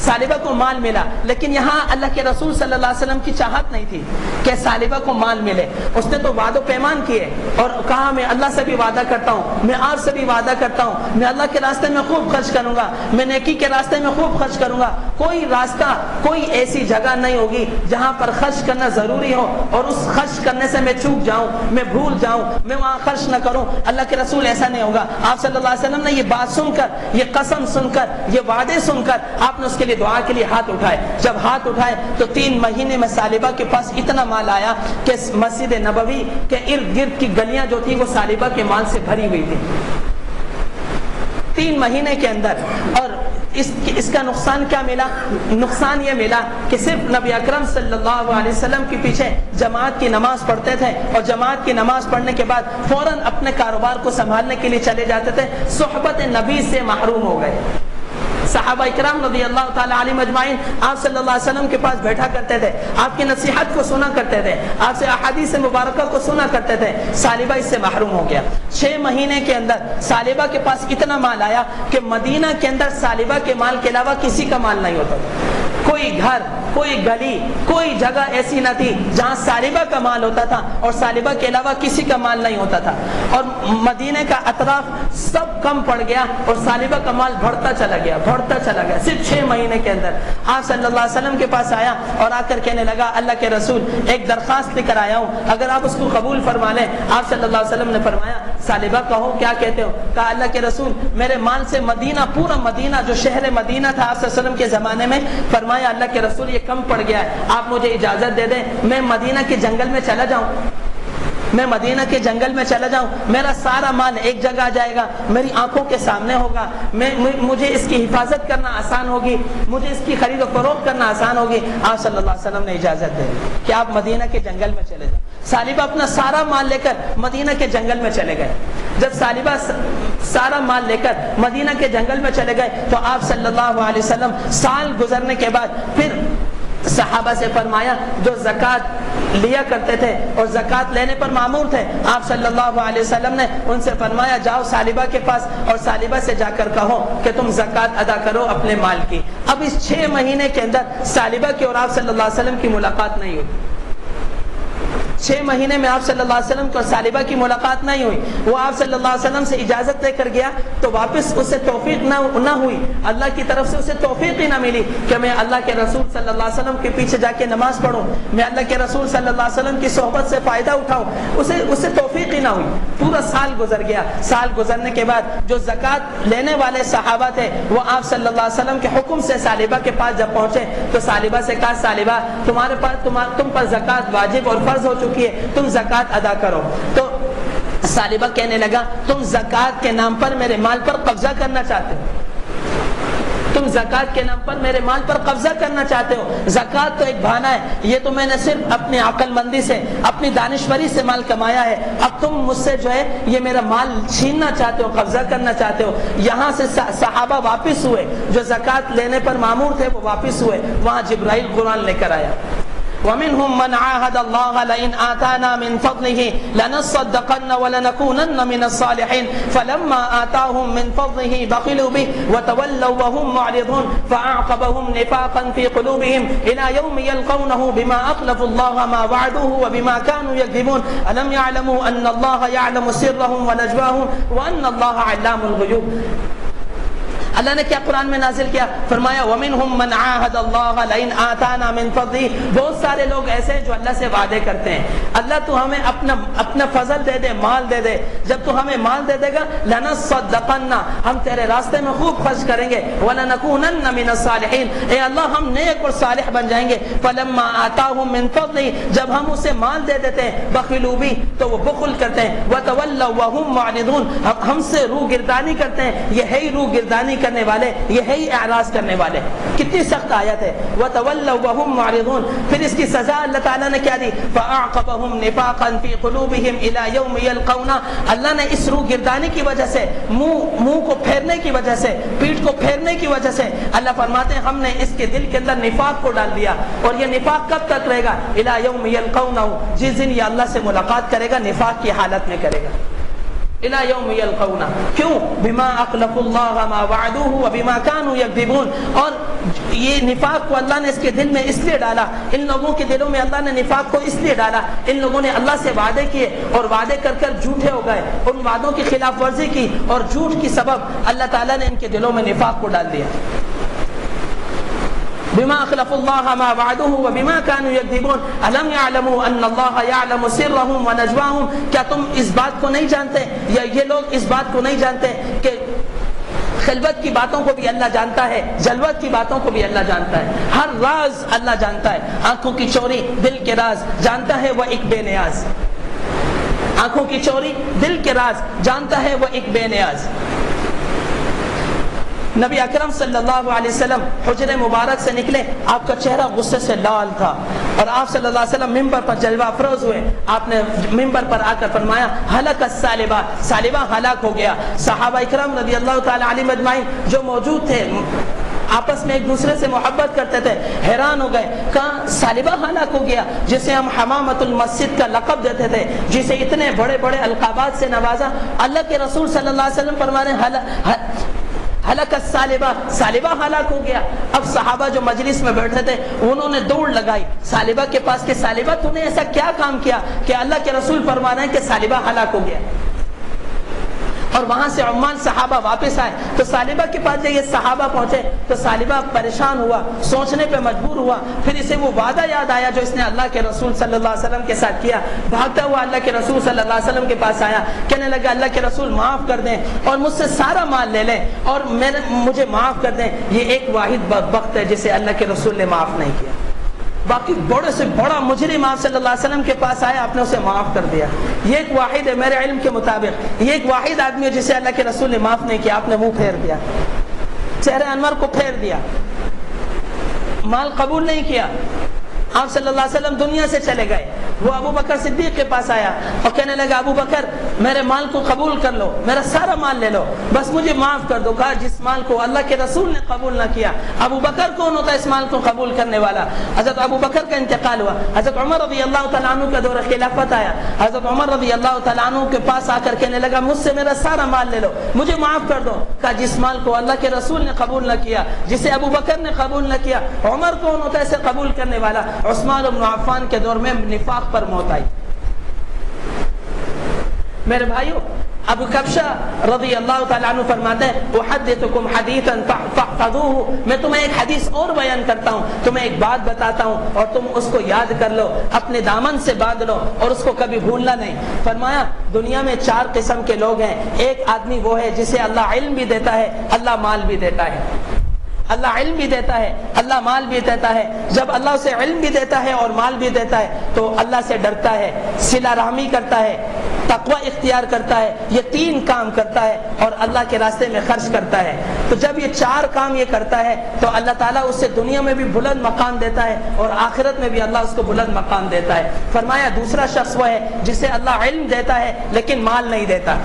ثعلبہ کو مال ملا، لیکن یہاں اللہ کے رسول صلی اللہ علیہ وسلم کی چاہت نہیں تھی کہ ثعلبہ کو مال ملے، اس نے تو وعد و پیمان کیے اور کہا میں اللہ سے بھی وعدہ کرتا ہوں، میں آپ سے بھی وعدہ کرتا ہوں، میں اللہ کے راستے میں خوب خرچ کروں گا، میں نیکی کے راستے میں خوب خرچ کروں گا، کوئی راستہ کوئی ایسی جگہ نہیں ہوگی جہاں پر خرچ کرنا ضروری ہو اور اس خرچ کرنے سے میں چوک جاؤں، میں بھول جاؤں، میں وہاں خرچ نہ کروں، اللہ کے رسول ایسا نہیں ہوگا۔ آپ صلی اللہ علیہ وسلم نے یہ بات سن کر، یہ قسم سن کر، یہ وعدے سن کر آپ نے اس کے لیے دعا کے لیے ہاتھ اٹھائے۔ جب ہاتھ اٹھائے تو 3 مہینے میں ثعلبہ کے پاس اتنا مال آیا کہ مسجد نبوی کے ارد گرد کی گلیاں جو تھی وہ ثعلبہ کے مال سے بھری ہوئی تھی 3 مہینے کے اندر۔ اور اس کا نقصان کیا ملا؟ نقصان یہ ملا کہ صرف نبی اکرم صلی اللہ علیہ وسلم کے پیچھے جماعت کی نماز پڑھتے تھے اور جماعت کی نماز پڑھنے کے بعد فوراً اپنے کاروبار کو سنبھالنے کے لیے چلے جاتے تھے، صحبت نبی سے محروم ہو گئے۔ صحابہ اکرام رضی اللہ تعالی علیہ مجمعین آپ صلی اللہ علیہ وسلم کے پاس بیٹھا کرتے تھے، آپ کی نصیحت کو سنا کرتے تھے، آپ سے احادیث مبارکہ کو سنا کرتے تھے۔ ثعلبہ اس سے محروم ہو گیا۔ 6 مہینے کے اندر ثعلبہ کے پاس اتنا مال آیا کہ مدینہ کے اندر ثعلبہ کے مال کے علاوہ کسی کا مال نہیں ہوتا تھا، کوئی گھر، کوئی گلی، کوئی جگہ ایسی نہ تھی جہاں ثعلبہ کا مال ہوتا تھا اور ثعلبہ کے علاوہ کسی کا مال نہیں ہوتا تھا، اور مدینہ کا اطراف سب کم پڑ گیا اور ثعلبہ کا مال بڑھتا چلا گیا صرف 6 مہینے کے اندر۔ آپ صلی اللہ علیہ وسلم کے پاس آیا اور آ کر کہنے لگا اللہ کے رسول ایک درخواست لے کر آیا ہوں، اگر آپ اس کو قبول فرما لیں۔ آپ صلی اللہ علیہ وسلم نے فرمایا ثعلبہ کہو کیا کہتے ہو؟ کہا اللہ کے رسول میرے مال سے مدینہ، پورا مدینہ جو شہر مدینہ تھا آپ صلی اللہ علیہ وسلم کے زمانے میں، فرمایا اللہ کے رسول یہ کم پڑ گیا ہے، آپ مجھے اجازت دے دیں میں مدینہ کے جنگل میں چلا جاؤں، میں مدینہ کے جنگل میں چلا جاؤں، میرا سارا مال ایک جگہ آ جائے گا، میری آنکھوں کے سامنے ہوگا، مجھے اس کی حفاظت کرنا آسان ہوگی، مجھے اس کی خرید و فروخت کرنا آسان ہوگی۔ آپ صلی اللہ علیہ وسلم نے اجازت دے دی کہ آپ مدینہ کے جنگل میں چلے جائیں۔ ثعلبہ اپنا سارا مال لے کر مدینہ کے جنگل میں چلے گئے۔ جب ثعلبہ سارا مال لے کر مدینہ کے جنگل میں چلے گئے تو آپ صلی اللہ علیہ وسلم سال گزرنے کے بعد پھر صحابہ سے فرمایا جو زکوٰۃ لیا کرتے تھے اور زکوٰۃ لینے پر مامور تھے، آپ صلی اللہ علیہ وسلم نے ان سے فرمایا جاؤ ثعلبہ کے پاس اور ثعلبہ سے جا کر کہو کہ تم زکوٰۃ ادا کرو اپنے مال کی۔ اب اس 6 مہینے کے اندر ثعلبہ کی اور آپ صلی اللہ علیہ وسلم کی ملاقات نہیں ہوئی۔ 6 مہینے میں آپ صلی اللہ علیہ وسلم کو ثعلبہ کی ملاقات نہیں ہوئی۔ وہ آپ صلی اللہ علیہ وسلم سے اجازت لے کر گیا تو واپس اسے توفیق نہ ہوئی، اللہ کی طرف سے اسے توفیق ہی نہ ملی کہ میں اللہ کے رسول صلی اللہ علیہ وسلم کے پیچھے جا کے نماز پڑھوں، میں اللہ کے رسول صلی اللہ علیہ وسلم کی صحبت سے فائدہ اٹھاؤں، اسے توفیق ہی نہ ہوئی۔ پورا سال گزر گیا۔ سال گزرنے کے بعد جو زکوٰۃ لینے والے صحابہ تھے وہ آپ صلی اللہ علیہ وسلم کے حکم سے ثعلبہ کے پاس جب پہنچے تو ثعلبہ سے کہا ثعلبہ تمہارے پاس تم پر زکوٰۃ واجب اور فرض ہو چکی ہے، تم زکوٰۃ ادا کرو۔ تو ثعلبہ کہنے لگا تم زکوٰۃ کے نام پر میرے مال پر قبضہ کرنا چاہتے ہو، تم زکات کے نام پر میرے مال پر قبضہ کرنا چاہتے ہو. زکات تو ایک بہانہ ہے, یہ تو میں نے صرف اپنی عقل مندی سے, اپنی دانشوری سے مال کمایا ہے. اب تم مجھ سے جو ہے یہ میرا مال چھیننا چاہتے ہو, قبضہ کرنا چاہتے ہو. یہاں سے صحابہ واپس ہوئے, جو زکات لینے پر مامور تھے وہ واپس ہوئے. وہاں جبرائیل قرآن لے کر آیا. وَمِنْهُمْ مَنْ عَاهَدَ اللَّهَ لَئِنْ آتَانَا مِنْ فَضْلِهِ لَنَصَّدَّقَنَّ وَلَنَكُونَنَّ مِنَ الصَّالِحِينَ فَلَمَّا آتَاهُمْ مِنْ فَضْلِهِ بَخِلُوا بِهِ وَتَوَلَّوْا وَهُمْ مُعْرِضُونَ فَأَعْقَبَهُمْ نِفَاقًا فِي قُلُوبِهِمْ إِلَى يَوْمِ يَلْقَوْنَهُ بِمَا أَخْلَفُوا اللَّهَ مَا وَعَدُوهُ وَبِمَا كَانُوا يَكْذِبُونَ أَلَمْ يَعْلَمُوا أَنَّ اللَّهَ يَعْلَمُ سِرَّهُمْ وَنَجْوَاهُمْ وَأَنَّ اللَّهَ عَلَّامُ الْغُيُوبِ. اللہ نے کیا قرآن میں نازل کیا؟ فرمایا وَمِنْهُمْ مَنْ عَاهَدَ اللَّهَ لَئِنْ آتَانَا مِنْ فَضْلِهِ. بہت سارے لوگ ایسے ہیں جو اللہ سے وعدے کرتے ہیں, اللہ تو ہمیں اپنا فضل دے دے, مال دے دے. جب تو ہمیں مال دے دے گا لَنَصَّدَّقَنَّ, ہم تیرے راستے میں خوب خرچ کریں گے. وَلَنَكُونَنَّ مِنَ الصَّالِحِينَ, اے اللہ ہم نیک اور صالح بن جائیں گے. فَلَمَّا آتَاهُمْ مِنْ فَضْلِهِ, جب ہم اسے مال دے دیتے ہیں بخلوا بِهِ, تو وہ بخل کرتے ہیں. وَتَوَلَّوْا وَهُمْ مُعْرِضُونَ, ہم سے روگردانی کرتے ہیں. یہ ہے روگردانی کرنے والے, یہ ہے اعراض کرنے والے. کتنی سخت آیت ہے. وَتَوَلَّوْا وَهُمْ مُعْرِضُونَ, پھر اس کی سزا اللہ تعالیٰ نے کیا دی؟ فَأَعْقَبَهُمْ نِفَاقًا فِي قُلُوبِهِمْ إِلَى يَوْمِ يَلْقَوْنَهُ. اللہ نے اس روگردانی کی وجہ سے, منہ کو پھیرنے کی وجہ سے, پیٹھ کو پھیرنے کی وجہ سے, اللہ فرماتے ہیں ہم نے اس کے دل کے اندر نفاق کو ڈال دیا. اور یہ نفاق کب تک رہے گا؟ إِلَى يَوْمِ يَلْقَوْنَهُ, جس دن یہ اللہ سے ملاقات کرے گا نفاق کی حالت میں کرے گا. الى یوم یلقونہ, کیوں؟ بما اخلفوا اللہ ما وعدوہ وبما كانوا یکذبون. اور یہ نفاق کو اللہ نے اس کے دل میں اس لیے ڈالا, ان لوگوں کے دلوں میں اللہ نے نفاق کو اس لیے ڈالا, ان لوگوں نے اللہ سے وعدے کیے اور وعدے کر کر جھوٹے ہو گئے, ان وعدوں کی خلاف ورزی کی اور جھوٹ کی سبب اللہ تعالیٰ نے ان کے دلوں میں نفاق کو ڈال دیا. بما اخلفوا الله ما وعدوه وبما كانوا يكذبون الم يعلموا ان الله يعلم سرهم ونجواهم. کیا تم اس بات کو نہیں جانتے, یا یہ لوگ اس بات کو نہیں جانتے کہ خلوت کی باتوں کو بھی اللہ جانتا ہے, جلوت کی باتوں کو بھی اللہ جانتا ہے, ہر راز اللہ جانتا ہے. آنکھوں کی چوری, دل کے راز جانتا ہے وہ ایک بے نیاز. آنکھوں کی چوری, دل کے راز جانتا ہے وہ ایک بے نیاز. نبی اکرم صلی اللہ علیہ وسلم حجر مبارک سے نکلے, آپ کا چہرہ غصے سے لال تھا, اور آپ صلی اللہ علیہ وسلم ممبر پر جلوہ افروز ہوئے. آپ نے ممبر پر آ کر فرمایا ہلک السالبہ, سالبہ ہلاک ہو گیا. صحابہ اکرام رضی اللہ تعالی علیہم اجمعین جو موجود تھے آپس میں ایک دوسرے سے محبت کرتے تھے, حیران ہو گئے, کہاں سالبہ ہلاک ہو گیا جسے ہم حمامت المسجد کا لقب دیتے تھے, جسے اتنے بڑے بڑے القابات سے نوازا. اللہ کے رسول صلی اللہ علیہ وسلم فرمانے ہلاک السالبہ, سالبہ ہلاک ہو گیا. اب صحابہ جو مجلس میں بیٹھے تھے انہوں نے دوڑ لگائی سالبہ کے پاس کہ سالبہ تو نے ایسا کیا کام کیا کہ اللہ کے رسول فرما رہے ہیں کہ سالبہ ہلاک ہو گیا. اور وہاں سے عمان صحابہ واپس آئے تو سالبہ کے پاس جب یہ صحابہ پہنچے تو سالبہ پریشان ہوا, سوچنے پہ مجبور ہوا. پھر اسے وہ وعدہ یاد آیا جو اس نے اللہ کے رسول صلی اللہ علیہ وسلم کے ساتھ کیا. بھاگتا ہوا اللہ کے رسول صلی اللہ علیہ وسلم کے پاس آیا, کہنے لگا اللہ کے رسول معاف کر دیں اور مجھ سے سارا مال لے لیں اور مجھے معاف کر دیں. یہ ایک واحد بدبخت ہے جسے اللہ کے رسول نے معاف نہیں کیا. باقی بڑے سے بڑا مجرم آپ صلی اللہ علیہ وسلم کے پاس آیا, آپ نے اسے معاف کر دیا. یہ ایک واحد ہے میرے علم کے مطابق, یہ ایک واحد آدمی ہے جسے اللہ کے رسول نے معاف نہیں کیا. آپ نے منہ پھیر دیا, چہرے انور کو پھیر دیا, مال قبول نہیں کیا. آپ صلی اللہ علیہ وسلم دنیا سے چلے گئے. وہ ابو بکر صدیق کے پاس آیا اور کہنے لگا ابو بکر میرے مال کو قبول کر لو, میرا سارا مال لے لو, بس مجھے معاف کر دو. کہا جس مال کو اللہ کے رسول نے قبول نہ کیا, ابو بکر کون ہوتا ہے اس مال کو قبول کرنے والا؟ حضرت ابو بکر کا انتقال ہوا. حضرت عمر رضی اللہ تعالیٰ عنہ کا دور خلافت آیا. حضرت عمر رضی اللہ تعالیٰ عنہ کے پاس آ کر کہنے لگا مجھ سے میرا سارا مال لے لو, مجھے معاف کر دو. کہا جس مال کو اللہ کے رسول نے قبول نہ کیا, جسے ابو بکر نے قبول نہ کیا, عمر کون ہوتا ہے اسے قبول کرنے والا؟ عثمان بن عفان کے دور میں نفاق پر موت آئی. میرے بھائیو, ابو کبشہ رضی اللہ تعالیٰ عنہ فرماتے ہیں احدثکم حدیثا فاحفظوه, میں تمہیں ایک حدیث اور بیان کرتا ہوں, تمہیں ایک بات بتاتا ہوں اور تم اس کو یاد کر لو, اپنے دامن سے باندھ لو اور اس کو کبھی بھولنا نہیں. فرمایا دنیا میں 4 قسم کے لوگ ہیں. ایک آدمی وہ ہے جسے اللہ علم بھی دیتا ہے, اللہ مال بھی دیتا ہے. اللہ علم بھی دیتا ہے, اللہ مال بھی دیتا ہے. جب اللہ اسے علم بھی دیتا ہے اور مال بھی دیتا ہے تو اللہ سے ڈرتا ہے, صلہ رحمی کرتا ہے, تقوی اختیار کرتا ہے، یہ 3 کام کرتا ہے اور اللہ کے راستے میں خرچ کرتا ہے، تو جب یہ 4 کام یہ کرتا ہے تو اللہ تعالیٰ اسے دنیا میں بھی بلند مقام دیتا ہے اور آخرت میں بھی اللہ اس کو بلند مقام دیتا ہے۔ فرمایا دوسرا شخص وہ ہے جسے اللہ علم دیتا ہے لیکن مال نہیں دیتا۔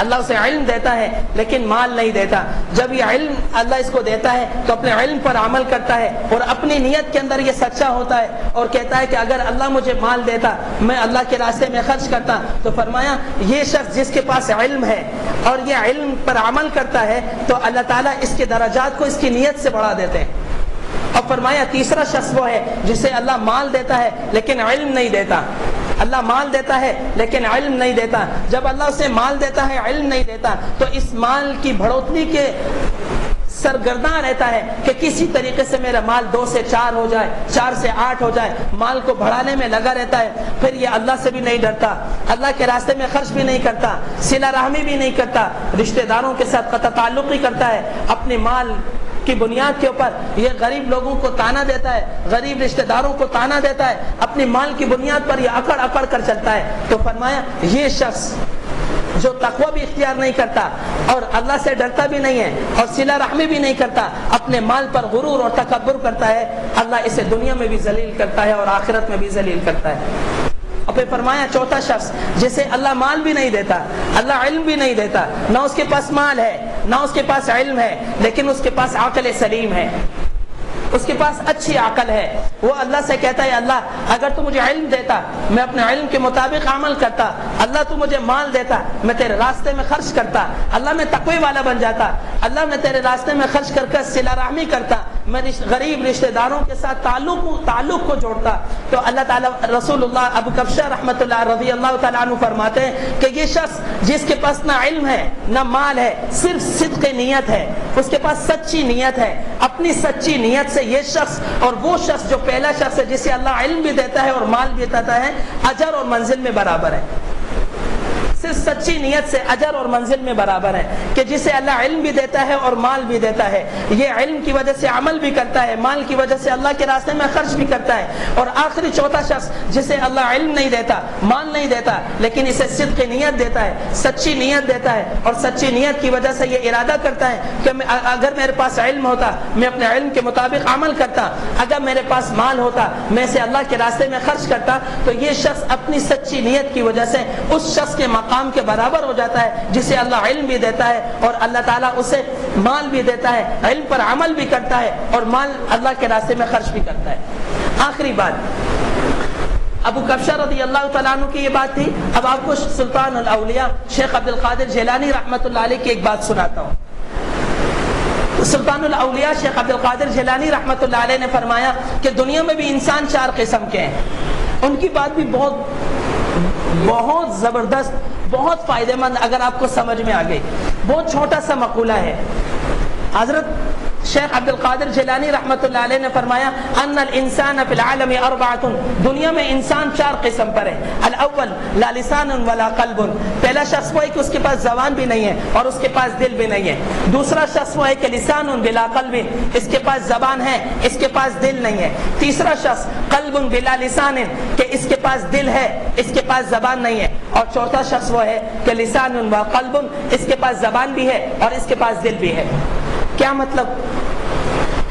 اللہ اسے علم دیتا ہے لیکن مال نہیں دیتا۔ جب یہ علم اللہ اس کو دیتا ہے تو اپنے علم پر عمل کرتا ہے اور اپنی نیت کے اندر یہ سچا ہوتا ہے اور کہتا ہے کہ اگر اللہ مجھے مال دیتا میں اللہ کے راستے میں خرچ کرتا، تو فرمایا یہ شخص جس کے پاس علم ہے اور یہ علم پر عمل کرتا ہے تو اللہ تعالیٰ اس کے درجات کو اس کی نیت سے بڑھا دیتے ہیں۔ اور فرمایا تیسرا شخص وہ ہے جسے اللہ مال دیتا ہے لیکن علم نہیں دیتا۔ اللہ مال دیتا ہے لیکن علم نہیں دیتا۔ جب اللہ اسے مال دیتا ہے علم نہیں دیتا تو اس مال کی بڑھوتری کے سرگرداں رہتا ہے کہ کسی طریقے سے میرا مال 2 سے 4 ہو جائے، 4 سے 8 ہو جائے، مال کو بڑھانے میں لگا رہتا ہے۔ پھر یہ اللہ سے بھی نہیں ڈرتا، اللہ کے راستے میں خرچ بھی نہیں کرتا، صلہ رحمی بھی نہیں کرتا، رشتہ داروں کے ساتھ قطع تعلق ہی کرتا ہے، اپنے مال کی بنیاد کے اوپر یہ غریب لوگوں کو تانا دیتا ہے، غریب رشتہ داروں کو تانا دیتا ہے، اپنی مال کی بنیاد پر یہ اکڑ اکڑ کر چلتا ہے۔ تو فرمایا یہ شخص جو تقوی بھی اختیار نہیں کرتا اور اللہ سے ڈرتا بھی نہیں ہے اور صلہ رحمی بھی نہیں کرتا، اپنے مال پر غرور اور تکبر کرتا ہے، اللہ اسے دنیا میں بھی ذلیل کرتا ہے اور آخرت میں بھی ذلیل کرتا ہے۔ اور پھر فرمایا چوتھا شخص جسے اللہ مال بھی نہیں دیتا، اللہ علم بھی نہیں دیتا، نہ اس کے پاس مال ہے نہ اس کے پاس علم ہے، لیکن اس کے پاس عقل سلیم ہے، اس کے پاس اچھی عقل ہے۔ وہ اللہ سے کہتا ہے اللہ اگر تو مجھے علم دیتا میں اپنے علم کے مطابق عمل کرتا، اللہ تو مجھے مال دیتا میں تیرے راستے میں خرچ کرتا، اللہ میں تقوی والا بن جاتا، اللہ میں تیرے راستے میں خرچ کر کر صلہ رحمی کرتا، میں غریب رشتہ داروں کے ساتھ تعلق کو جوڑتا۔ تو اللہ تعالیٰ رسول اللہ ابو کبشہ رحمۃ اللہ رضی اللہ تعالیٰ عنہ فرماتے ہیں کہ یہ شخص جس کے پاس نہ علم ہے نہ مال ہے، صرف صدق نیت ہے، اس کے پاس سچی نیت ہے، اپنی سچی نیت سے یہ شخص اور وہ شخص جو پہلا شخص ہے جسے اللہ علم بھی دیتا ہے اور مال بھی دیتا ہے، اجر اور منزل میں برابر ہے۔ صرف سچی نیت سے اجر اور منزل میں برابر ہے کہ جسے اللہ علم بھی دیتا ہے اور مال بھی دیتا ہے، یہ علم کی وجہ سے عمل بھی کرتا ہے، مال کی وجہ سے اللہ کے راستے میں خرچ بھی کرتا ہے۔ اور آخری چوتھا شخص جسے اللہ علم نہیں دیتا، مال نہیں دیتا، لیکن اسے صدق نیت دیتا ہے، سچی نیت دیتا ہے، اور سچی نیت کی وجہ سے یہ ارادہ کرتا ہے کہ اگر میرے پاس علم ہوتا میں اپنے علم کے مطابق عمل کرتا، اگر میرے پاس مال ہوتا میں اسے اللہ کے راستے میں خرچ کرتا، تو یہ شخص اپنی سچی نیت کی وجہ سے اس شخص کے مقام کے برابر ہو جاتا ہے جسے اللہ علم بھی دیتا ہے اور اللہ تعالیٰ اسے مال بھی دیتا ہے، علم پر عمل بھی کرتا ہے اور مال اللہ کے راستے میں خرچ بھی کرتا ہے۔ آخری بات ابو کبشہ رضی اللہ تعالیٰ عنہ کی یہ بات تھی۔ اب آپ کو سلطان الاولیاء شیخ عبد القادر جیلانی رحمۃ اللہ علیہ کی ایک بات سناتا ہوں۔ سلطان الاولیاء شیخ عبد القادر جیلانی رحمۃ اللہ علیہ نے فرمایا کہ دنیا میں بھی انسان 4 قسم کے ہیں۔ ان کی بات بھی بہت زبردست، بہت فائدہ مند اگر آپ کو سمجھ میں آ گئی۔ بہت چھوٹا سا مقولہ ہے۔ حضرت شیخ عبد القادر جیلانی رحمۃ اللہ علیہ نے فرمایا ان الانسان فی العالم 4، دنیا میں انسان 4 قسم پر ہے۔ الاول لا لسان ولا قلب، پہلا شخص وہ ہے کہ اس کے پاس زبان بھی نہیں ہے اور اس کے پاس دل بھی نہیں ہے۔ دوسرا شخص وہ ہے کہ لسان بلا قلب، اس کے پاس زبان ہے اس کے پاس دل نہیں ہے۔ تیسرا شخص قلب بلا لسان، کہ اس کے پاس دل ہے اس کے پاس زبان نہیں ہے۔ اور چوتھا شخص وہ ہے کہ لسان و قلب، اس کے پاس زبان بھی ہے اور اس کے پاس دل بھی ہے۔ کیا مطلب؟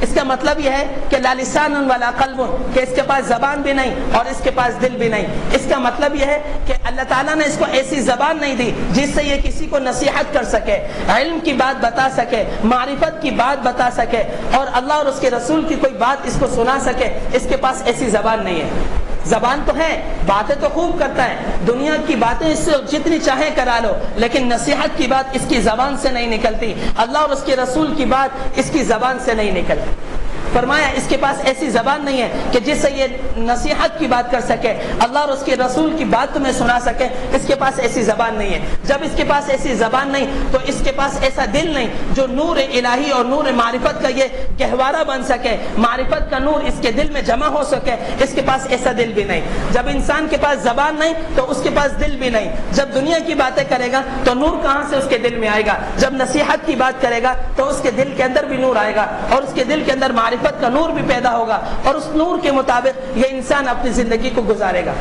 اس کا مطلب یہ ہے کہ لا لسان ولا قلب، کہ اس کے پاس زبان بھی نہیں اور اس کے پاس دل بھی نہیں۔ اس کا مطلب یہ ہے کہ اللہ تعالیٰ نے اس کو ایسی زبان نہیں دی جس سے یہ کسی کو نصیحت کر سکے، علم کی بات بتا سکے، معرفت کی بات بتا سکے اور اللہ اور اس کے رسول کی کوئی بات اس کو سنا سکے۔ اس کے پاس ایسی زبان نہیں ہے۔ زبان تو ہے، باتیں تو خوب کرتا ہے، دنیا کی باتیں اس سے جتنی چاہیں کرا لو، لیکن نصیحت کی بات اس کی زبان سے نہیں نکلتی، اللہ اور اس کے رسول کی بات اس کی زبان سے نہیں نکلتی۔ فرمایا اس کے پاس ایسی زبان نہیں ہے کہ جس سے یہ نصیحت کی بات کر سکے، اللہ اور اس کے رسول کی بات تمہیں سنا سکے، اس کے پاس ایسی زبان نہیں ہے۔ جب اس کے پاس ایسی زبان نہیں تو اس کے پاس ایسا دل نہیں جو نور الہی اور نور معرفت کا یہ گہوارہ بن سکے، معرفت کا نور اس کے دل میں جمع ہو سکے، اس کے پاس ایسا دل بھی نہیں۔ جب انسان کے پاس زبان نہیں تو اس کے پاس دل بھی نہیں۔ جب دنیا کی باتیں کرے گا تو نور کہاں سے اس کے دل میں آئے گا؟ جب نصیحت کی بات کرے گا تو اس کے دل کے اندر بھی نور آئے گا اور اس کے دل کے اندر معرفت کا نور بھی پیدا ہوگا اور اس نور کے مطابق یہ انسان اپنی زندگی کو گزارے گا۔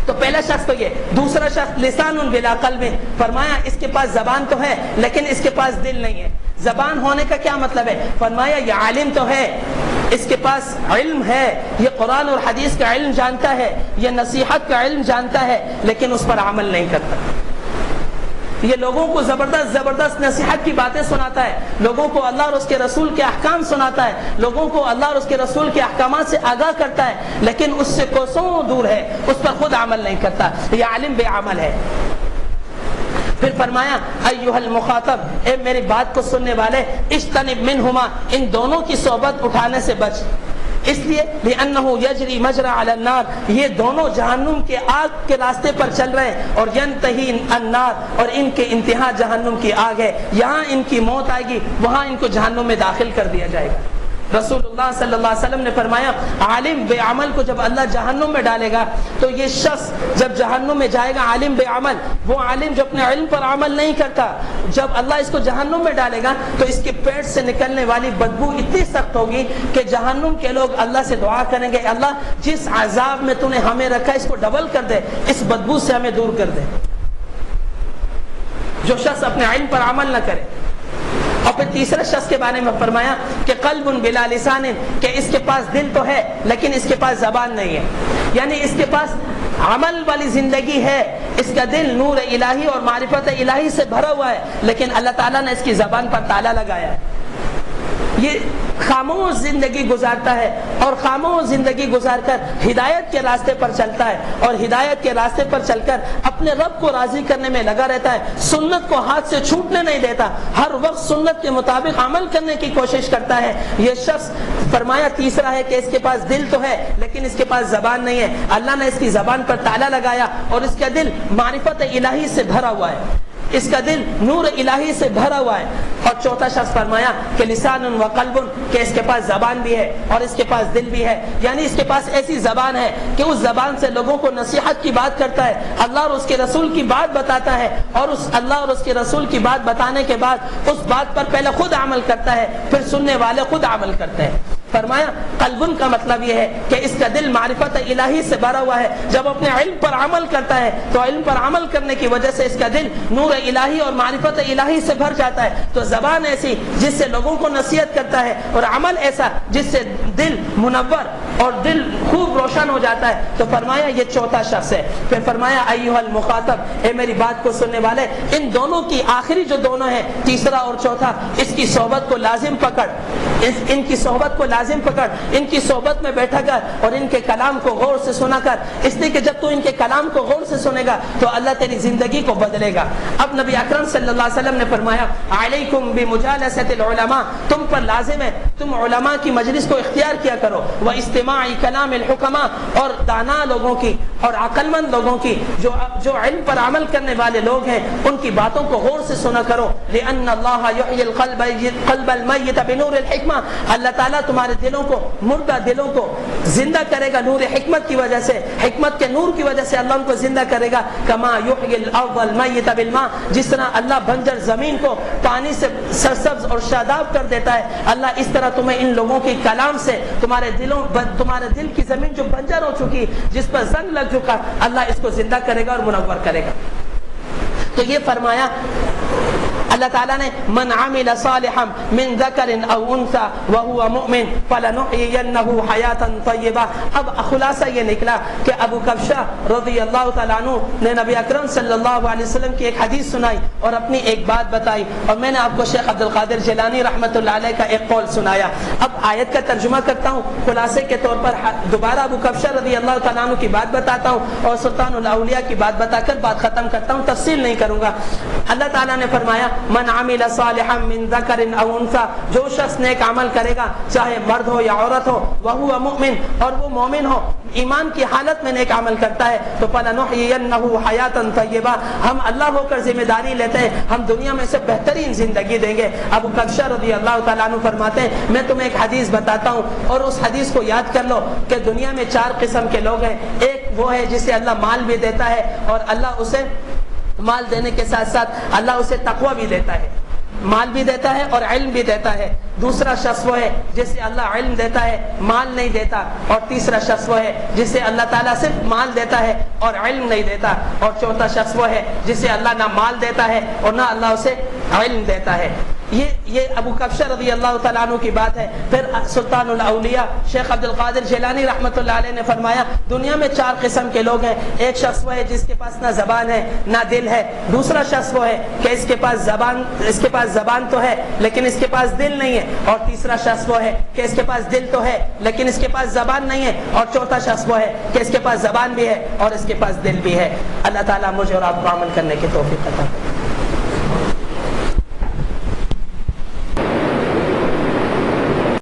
تو پہلا شخص تو یہ. دوسرا شخص لسان بلا قلب، فرمایا اس کے پاس زبان تو ہے لیکن اس کے پاس دل نہیں ہے. زبان ہونے کا کیا مطلب ہے؟ فرمایا یہ عالم تو ہے، اس کے پاس علم ہے، یہ قرآن اور حدیث کا علم جانتا ہے، یہ نصیحت کا علم جانتا ہے، لیکن اس پر عمل نہیں کرتا. یہ لوگوں کو زبردست نصیحت کی باتیں سناتا ہے، لوگوں کو اللہ اور اس کے رسول کے احکام سناتا ہے، لوگوں کو اللہ اور اس کے رسول کے احکامات سے آگاہ کرتا ہے، لیکن اس سے کوسوں دور ہے، اس پر خود عمل نہیں کرتا. یہ عالم بے عمل ہے. پھر فرمایا ایھا المخاطب، اے میری بات کو سننے والے، اجتنب منہما، ان دونوں کی صحبت اٹھانے سے بچ. اس لیے لأنہ یجری مجرى علی النار، یہ دونوں جہنم کے آگ کے راستے پر چل رہے ہیں، اور ینتہی النار، اور ان کے انتہا جہنم کی آگ ہے. یہاں ان کی موت آئے گی، وہاں ان کو جہنم میں داخل کر دیا جائے گا. رسول اللہ صلی اللہ علیہ وسلم نے فرمایا عالم بے عمل کو جب اللہ جہنم میں ڈالے گا تو یہ شخص جب جہنم میں جائے گا عالم بے عمل، وہ عالم جو اپنے علم پر عمل نہیں کرتا، جب اللہ اس کو جہنم میں ڈالے گا تو اس کے پیٹ سے نکلنے والی بدبو اتنی سخت ہوگی کہ جہنم کے لوگ اللہ سے دعا کریں گے اللہ جس عذاب میں تو نے ہمیں رکھا اس کو ڈبل کر دے، اس بدبو سے ہمیں دور کر دے. جو شخص اپنے علم پر عمل نہ کرے. اور پھر تیسرے شخص کے بارے میں فرمایا کہ قلب بلا لسان، کہ اس کے پاس دل تو ہے لیکن اس کے پاس زبان نہیں ہے. یعنی اس کے پاس عمل والی زندگی ہے، اس کا دل نور الہی اور معرفت الہی سے بھرا ہوا ہے، لیکن اللہ تعالیٰ نے اس کی زبان پر تالا لگایا ہے. یہ خاموش زندگی گزارتا ہے اور خاموش زندگی گزار کر ہدایت کے راستے پر چلتا ہے، اور ہدایت کے راستے پر چل کر اپنے رب کو راضی کرنے میں لگا رہتا ہے. سنت کو ہاتھ سے چھوٹنے نہیں دیتا، ہر وقت سنت کے مطابق عمل کرنے کی کوشش کرتا ہے. یہ شخص فرمایا تیسرا ہے کہ اس کے پاس دل تو ہے لیکن اس کے پاس زبان نہیں ہے. اللہ نے اس کی زبان پر تالا لگایا اور اس کا دل معرفت الہی سے بھرا ہوا ہے، اس کا دل نور الہی سے بھرا ہوا ہے. اور چوتھا شخص فرمایا کہ لسان و قلب، کہ اس کے پاس زبان بھی ہے اور اس کے پاس دل بھی ہے. یعنی اس کے پاس ایسی زبان ہے کہ اس زبان سے لوگوں کو نصیحت کی بات کرتا ہے، اللہ اور اس کے رسول کی بات بتاتا ہے، اور اس اللہ اور اس کے رسول کی بات بتانے کے بعد اس بات پر پہلے خود عمل کرتا ہے، پھر سننے والے خود عمل کرتے ہیں. فرمایا قلبن کا مطلب یہ ہے کہ اس کا دل معرفت الہی سے بھرا ہوا ہے. جب اپنے علم پر عمل کرتا ہے تو علم پر عمل کرنے کی وجہ سے اس کا دل نور الہی اور معرفت الہی سے بھر جاتا ہے. تو زبان ایسی جس سے لوگوں کو نصیحت کرتا ہے، اور عمل ایسا جس سے دل منور اور دل خوب روشن ہو جاتا ہے. تو فرمایا یہ چوتھا شخص ہے. پھر فرمایا ایھا المخاطب، اے میری بات کو سننے والے، ان دونوں کی آخری جو دونوں ہیں تیسرا اور چوتھا، اس کی صحبت کو لازم پکڑ، ان کی صحبت کو لازم پکڑ، ان کی صحبت میں بیٹھا کر اور ان کے کلام کو غور سے سنا کر، اس لیے کہ جب تو ان کے کلام کو غور سے سنے گا تو اللہ تیری زندگی کو بدلے گا. اب نبی اکرم صلی اللہ علیہ وسلم نے فرمایا علیکم بمجالست العلماء، تم پر لازم ہے تم علماء کی مجلس کو اختیار کیا کرو، واستماع کلام الحکماء، اور دانا لوگوں کی اور عقل مند لوگوں کی جو علم پر عمل کرنے والے لوگ ہیں ان کی باتوں کو غور سے سنا کرو. لأن اللہ یحیی القلب المیت بنور الحکمہ، اللہ تعالیٰ تمہارے دلوں کو، مردہ دلوں کو زندہ کرے گا نور حکمت کی وجہ سے، حکمت کے نور کی وجہ سے اللہ ان کو زندہ کرے گا. کما یحیی الارض المیت بالماء، جس طرح اللہ بنجر زمین کو پانی سے سرسبز اور شاداب کر دیتا ہے، اللہ اس طرح تمہیں ان لوگوں کے کلام سے تمہارے دل کی زمین جو بنجر ہو چکی، جس پر زنگ لگ چکا، اللہ اس کو زندہ کرے گا اور منور کرے گا. تو یہ فرمایا اللہ تعالیٰ نے من عمل صالحا من ذکر او انثى وهو مؤمن فلنحيينه حیاتا طیبہ. اب خلاصہ یہ نکلا کہ ابو کبشہ رضی اللہ تعالیٰ عنہ نے نبی اکرم صلی اللہ علیہ وسلم کی ایک حدیث سنائی اور اپنی ایک بات بتائی، اور میں نے آپ کو شیخ عبد القادر جیلانی رحمۃ اللہ علیہ کا ایک قول سنایا. اب آیت کا ترجمہ کرتا ہوں، خلاصے کے طور پر دوبارہ ابو کبشہ رضی اللہ تعالیٰ عنہ کی بات بتاتا ہوں اور سلطان الاولیاء کی بات بتا کر بات ختم کرتا ہوں، تفصیل نہیں کروں گا. اللہ تعالیٰ نے فرمایا من عمل صالحا من ذکر او انثى، جو شخص نیک عمل کرے گا چاہے مرد ہو یا عورت ہو، وهو مؤمن، اور وہ مومن ہو، ایمان کی حالت میں نیک عمل کرتا ہے، تو فلنحيينه حیاتا طیبہ، ہم اللہ ہو کر ذمہ داری لیتے ہیں ہم دنیا میں سے بہترین زندگی دیں گے. ابو کبشہ رضی اللہ تعالیٰ عنہ فرماتے ہیں میں تمہیں ایک حدیث بتاتا ہوں اور اس حدیث کو یاد کر لو کہ دنیا میں 4 قسم کے لوگ ہیں. ایک وہ ہے جسے اللہ مال بھی دیتا ہے اور اللہ اسے مال دینے کے ساتھ ساتھ اللہ اسے تقوی بھی دیتا ہے. مال بھی دیتا ہے اور علم بھی دیتا ہے. دوسرا شخص وہ ہے جسے اللہ علم دیتا ہے مال نہیں دیتا. اور تیسرا شخص وہ ہے جسے اللہ تعالیٰ صرف مال دیتا ہے اور علم نہیں دیتا. اور چوتھا شخص وہ ہے جسے اللہ نہ مال دیتا ہے اور نہ اللہ اسے علم دیتا ہے. یہ ابو کبشہ رضی اللہ تعالیٰ عنہ کی بات ہے. پھر سلطان الاولیاء شیخ عبد القادر جیلانی رحمۃ اللہ علیہ نے فرمایا دنیا میں 4 قسم کے لوگ ہیں. ایک شخص وہ ہے جس کے پاس نہ زبان ہے نہ دل ہے. دوسرا شخص وہ ہے کہ اس کے پاس زبان تو ہے لیکن اس کے پاس دل نہیں ہے. اور تیسرا شخص وہ ہے کہ اس کے پاس دل تو ہے لیکن اس کے پاس زبان نہیں ہے. اور چوتھا شخص وہ ہے کہ اس کے پاس زبان بھی ہے اور اس کے پاس دل بھی ہے. اللہ تعالیٰ مجھے اور آپ کو عمل کرنے کی توفیق عطا فرمائے.